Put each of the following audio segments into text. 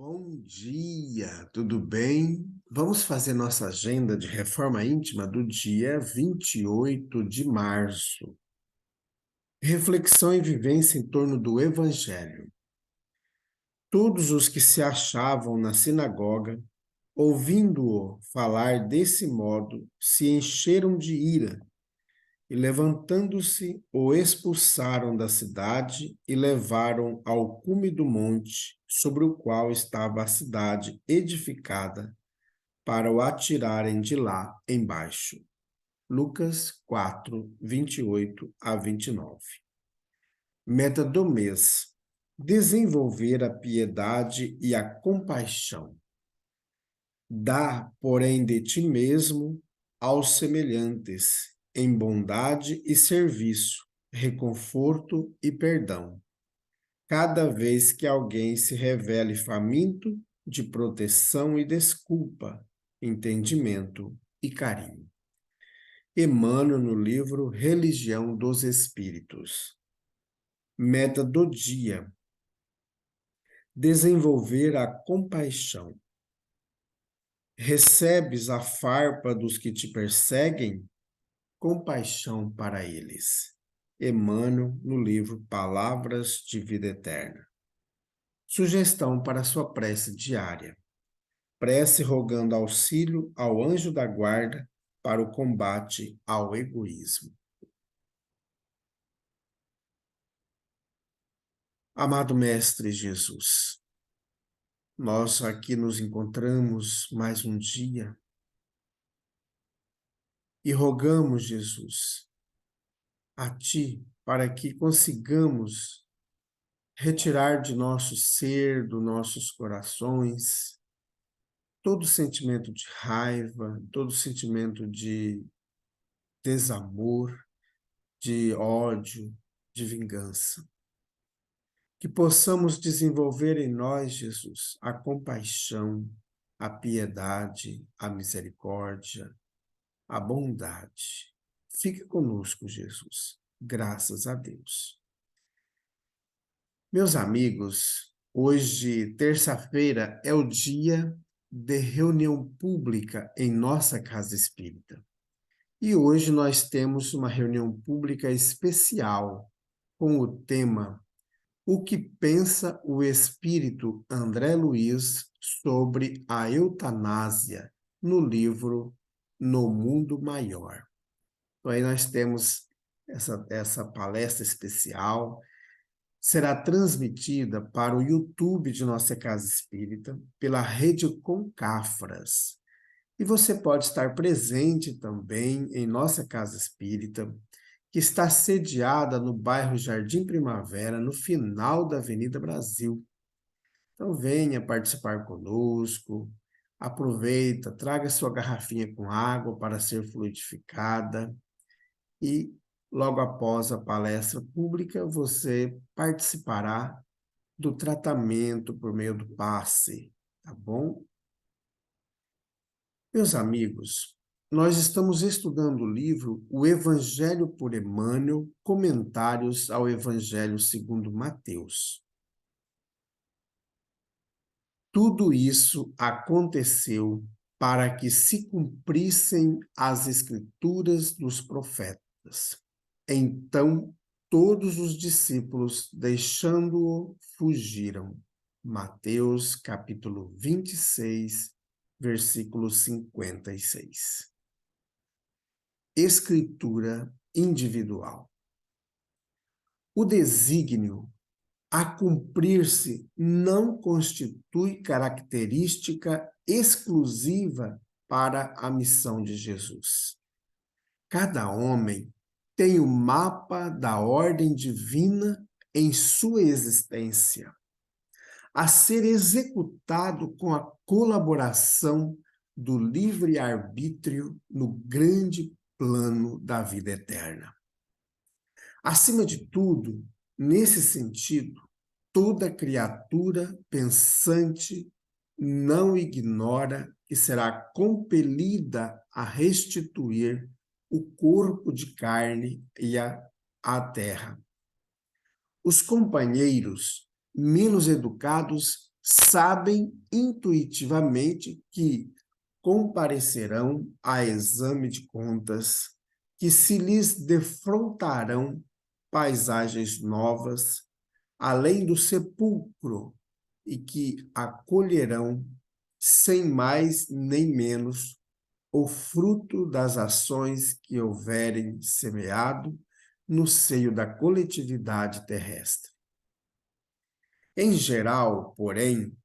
Bom dia, tudo bem? Vamos fazer nossa agenda de reforma íntima do dia 28 de março. Reflexão e vivência em torno do Evangelho. Todos os que se achavam na sinagoga, ouvindo-o falar desse modo, se encheram de ira e, levantando-se, o expulsaram da cidade e levaram ao cume do monte sobre o qual estava a cidade edificada, para o atirarem de lá embaixo. Lucas 4, 28 a 29. Meta do mês: desenvolver a piedade e a compaixão. Dá, porém, de ti mesmo aos semelhantes, em bondade e serviço, reconforto e perdão. Cada vez que alguém se revele faminto de proteção e desculpa, entendimento e carinho. Emmanuel no livro Religião dos Espíritos. Meta do dia: desenvolver a compaixão. Recebes a farpa dos que te perseguem? Compaixão para eles. Emmanuel no livro Palavras de Vida Eterna. Sugestão para sua prece diária. Prece rogando auxílio ao anjo da guarda para o combate ao egoísmo. Amado Mestre Jesus, nós aqui nos encontramos mais um dia e rogamos, Jesus, a Ti para que consigamos retirar de nosso ser, dos nossos corações, todo sentimento de raiva, todo sentimento de desamor, de ódio, de vingança. Que possamos desenvolver em nós, Jesus, a compaixão, a piedade, a misericórdia, a bondade. Fique conosco, Jesus. Graças a Deus. Meus amigos, hoje, terça-feira, é o dia de reunião pública em nossa casa espírita. E hoje nós temos uma reunião pública especial com o tema O que pensa o espírito André Luiz sobre a eutanásia, no livro No Mundo Maior. Então, aí nós temos essa palestra especial, será transmitida para o YouTube de nossa Casa Espírita, pela Rede Concafras. E você pode estar presente também em nossa Casa Espírita, que está sediada no bairro Jardim Primavera, no final da Avenida Brasil. Então venha participar conosco, aproveita, traga sua garrafinha com água para ser fluidificada e logo após a palestra pública você participará do tratamento por meio do passe, tá bom? Meus amigos, nós estamos estudando o livro O Evangelho por Emmanuel, Comentários ao Evangelho segundo Mateus. Tudo isso aconteceu para que se cumprissem as escrituras dos profetas. Então, todos os discípulos, deixando-o, fugiram. Mateus, capítulo 26, versículo 56. Escritura individual. O desígnio a cumprir-se não constitui característica exclusiva para a missão de Jesus. Cada homem tem o mapa da ordem divina em sua existência, a ser executado com a colaboração do livre-arbítrio no grande plano da vida eterna. Acima de tudo, nesse sentido, toda criatura pensante não ignora que será compelida a restituir o corpo de carne e a terra. Os companheiros menos educados sabem intuitivamente que comparecerão a exame de contas, que se lhes defrontarão paisagens novas, além do sepulcro, e que acolherão, sem mais nem menos, o fruto das ações que houverem semeado no seio da coletividade terrestre. Em geral, porém,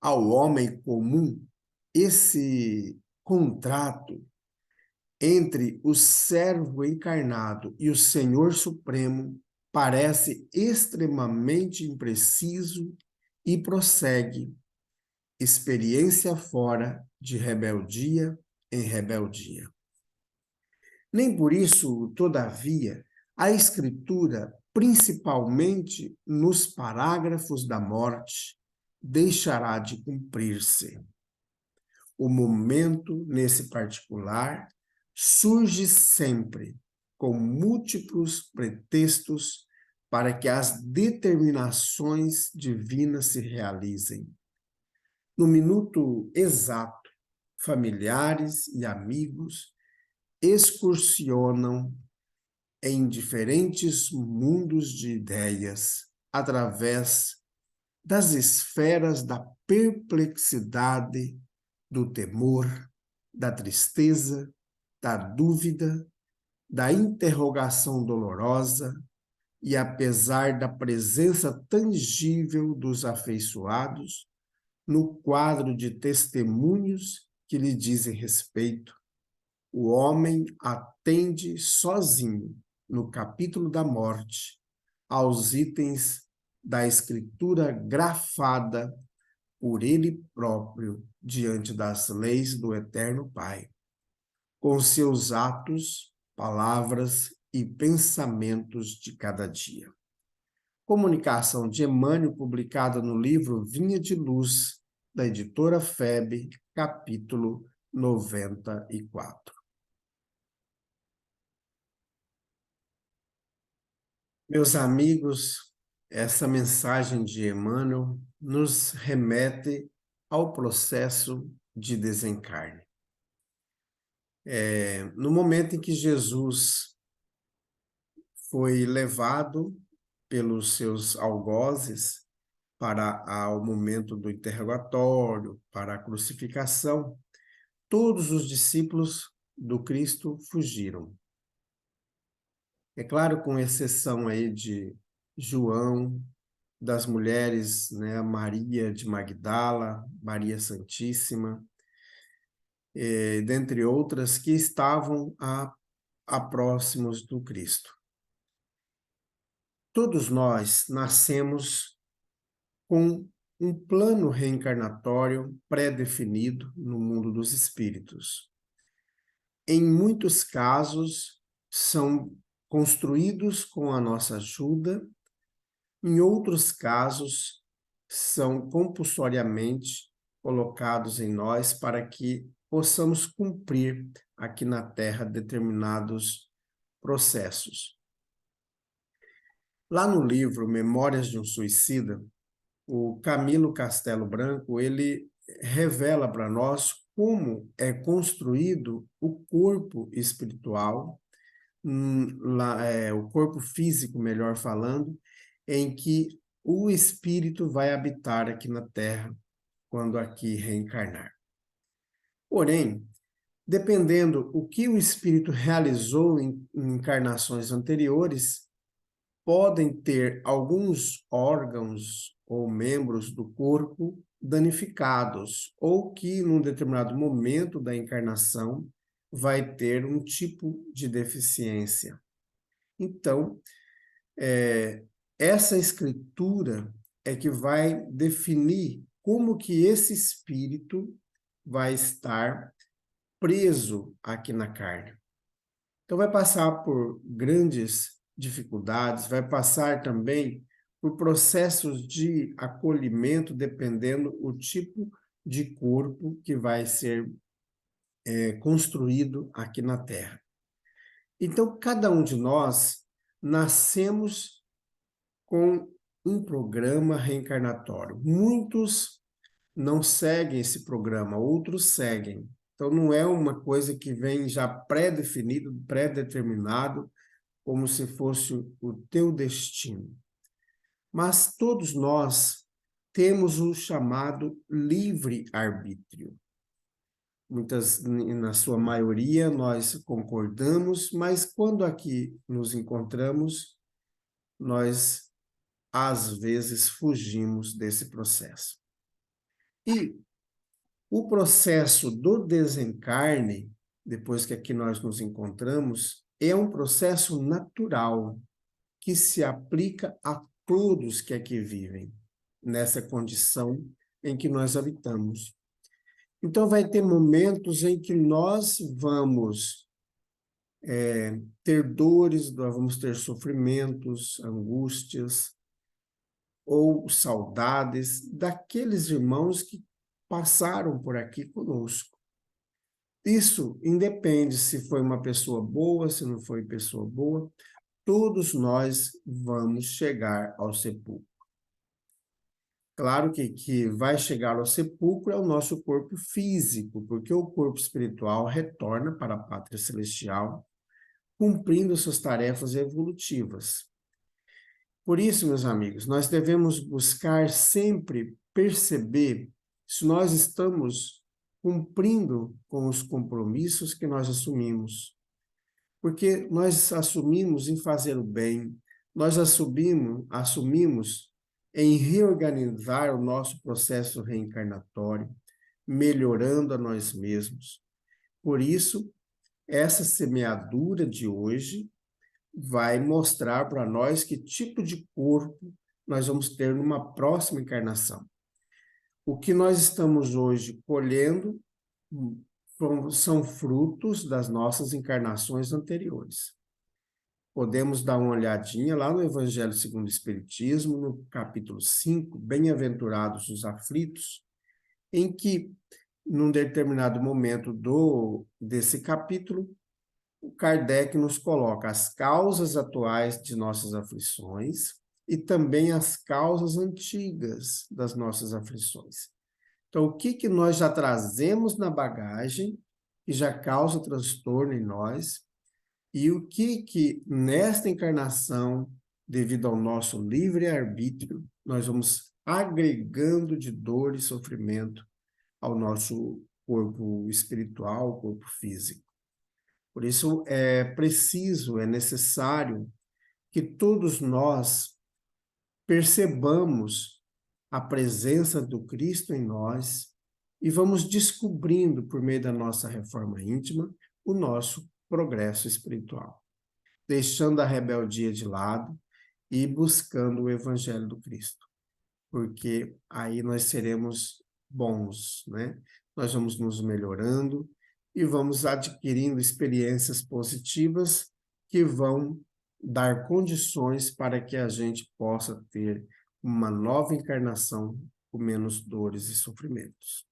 ao homem comum, esse contrato entre o servo encarnado e o Senhor Supremo parece extremamente impreciso e prossegue, experiência fora, de rebeldia em rebeldia. Nem por isso, todavia, a Escritura, principalmente nos parágrafos da morte, deixará de cumprir-se. O momento, nesse particular, surge sempre com múltiplos pretextos para que as determinações divinas se realizem. No minuto exato, familiares e amigos excursionam em diferentes mundos de ideias através das esferas da perplexidade, do temor, da tristeza, da dúvida, da interrogação dolorosa, e apesar da presença tangível dos afeiçoados, no quadro de testemunhos que lhe dizem respeito, o homem atende sozinho, no capítulo da morte, aos itens da escritura grafada por ele próprio diante das leis do Eterno Pai, com seus atos, palavras e pensamentos de cada dia. Comunicação de Emmanuel, publicada no livro Vinha de Luz, da editora FEB, capítulo 94. Meus amigos, essa mensagem de Emmanuel nos remete ao processo de desencarne. No momento em que Jesus foi levado pelos seus algozes para o momento do interrogatório, para a crucificação, todos os discípulos do Cristo fugiram. É claro, com exceção aí de João, das mulheres, né, Maria de Magdala, Maria Santíssima, dentre outras que estavam a próximos do Cristo. Todos nós nascemos com um plano reencarnatório pré-definido no mundo dos espíritos. Em muitos casos, são construídos com a nossa ajuda, em outros casos, são compulsoriamente colocados em nós para que possamos cumprir aqui na Terra determinados processos. Lá no livro Memórias de um Suicida, o Camilo Castelo Branco, ele revela para nós como é construído o corpo espiritual, o corpo físico, melhor falando, em que o espírito vai habitar aqui na Terra quando aqui reencarnar. Porém, dependendo o que o espírito realizou em encarnações anteriores, podem ter alguns órgãos ou membros do corpo danificados, ou que, num determinado momento da encarnação, vai ter um tipo de deficiência. Então, essa escritura é que vai definir como que esse espírito vai estar preso aqui na carne. Então, vai passar por grandes dificuldades, vai passar também por processos de acolhimento, dependendo o tipo de corpo que vai ser construído aqui na Terra. Então, cada um de nós nascemos com um programa reencarnatório. Muitos não seguem esse programa, outros seguem. Então, não é uma coisa que vem já pré-definido, pré-determinado, como se fosse o teu destino. Mas todos nós temos o chamado livre-arbítrio. Na sua maioria, nós concordamos, mas quando aqui nos encontramos, nós, às vezes, fugimos desse processo. E o processo do desencarne, depois que aqui nós nos encontramos, é um processo natural que se aplica a todos que aqui vivem, nessa condição em que nós habitamos. Então, vai ter momentos em que nós vamos ter dores, nós vamos ter sofrimentos, angústias ou saudades daqueles irmãos que passaram por aqui conosco. Isso independe se foi uma pessoa boa, se não foi pessoa boa, todos nós vamos chegar ao sepulcro. Claro que vai chegar ao sepulcro é o nosso corpo físico, porque o corpo espiritual retorna para a pátria celestial, cumprindo suas tarefas evolutivas. Por isso, meus amigos, nós devemos buscar sempre perceber se nós estamos cumprindo com os compromissos que nós assumimos. Porque nós assumimos em fazer o bem, nós assumimos em reorganizar o nosso processo reencarnatório, melhorando a nós mesmos. Por isso, essa semeadura de hoje vai mostrar para nós que tipo de corpo nós vamos ter numa próxima encarnação. O que nós estamos hoje colhendo são frutos das nossas encarnações anteriores. Podemos dar uma olhadinha lá no Evangelho segundo o Espiritismo, no capítulo 5, Bem-aventurados os aflitos, em que, num determinado momento desse capítulo, o Kardec nos coloca as causas atuais de nossas aflições e também as causas antigas das nossas aflições. Então, o que nós já trazemos na bagagem, que já causa transtorno em nós, e o que nesta encarnação, devido ao nosso livre-arbítrio, nós vamos agregando de dor e sofrimento ao nosso corpo espiritual, corpo físico. Por isso é preciso, é necessário que todos nós percebamos a presença do Cristo em nós e vamos descobrindo, por meio da nossa reforma íntima, o nosso progresso espiritual, deixando a rebeldia de lado e buscando o Evangelho do Cristo, porque aí nós seremos bons, né? Nós vamos nos melhorando e vamos adquirindo experiências positivas que vão dar condições para que a gente possa ter uma nova encarnação com menos dores e sofrimentos.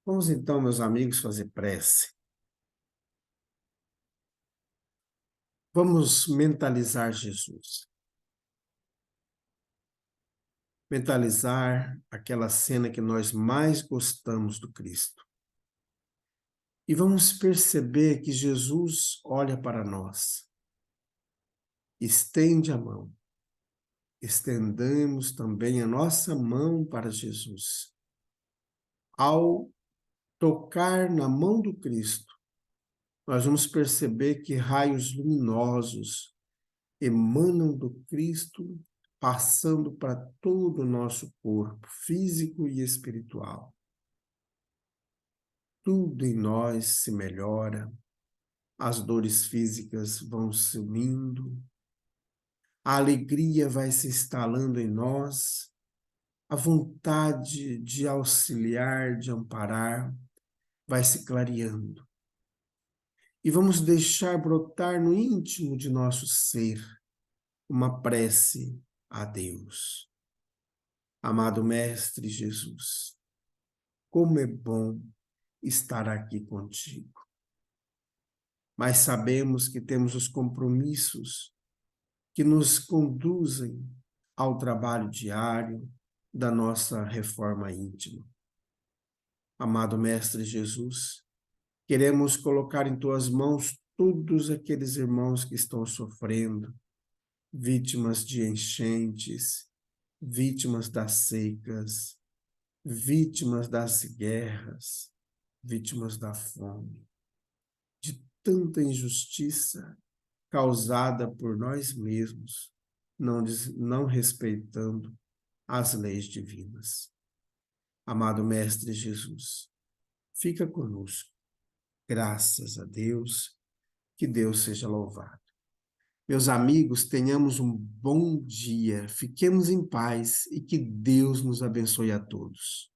Vamos então, meus amigos, fazer prece. Vamos mentalizar Jesus. Mentalizar aquela cena que nós mais gostamos do Cristo. E vamos perceber que Jesus olha para nós, estende a mão. Estendamos também a nossa mão para Jesus. Ao tocar na mão do Cristo, nós vamos perceber que raios luminosos emanam do Cristo, passando para todo o nosso corpo, físico e espiritual. Tudo em nós se melhora, as dores físicas vão sumindo, a alegria vai se instalando em nós, a vontade de auxiliar, de amparar, vai se clareando. E vamos deixar brotar no íntimo de nosso ser uma prece a Deus. Amado Mestre Jesus, como é bom estar aqui contigo. Mas sabemos que temos os compromissos que nos conduzem ao trabalho diário, da nossa reforma íntima. Amado Mestre Jesus, queremos colocar em tuas mãos todos aqueles irmãos que estão sofrendo, vítimas de enchentes, vítimas das secas, vítimas das guerras, vítimas da fome, de tanta injustiça causada por nós mesmos, não respeitando as leis divinas. Amado Mestre Jesus, fica conosco. Graças a Deus, que Deus seja louvado. Meus amigos, tenhamos um bom dia, fiquemos em paz e que Deus nos abençoe a todos.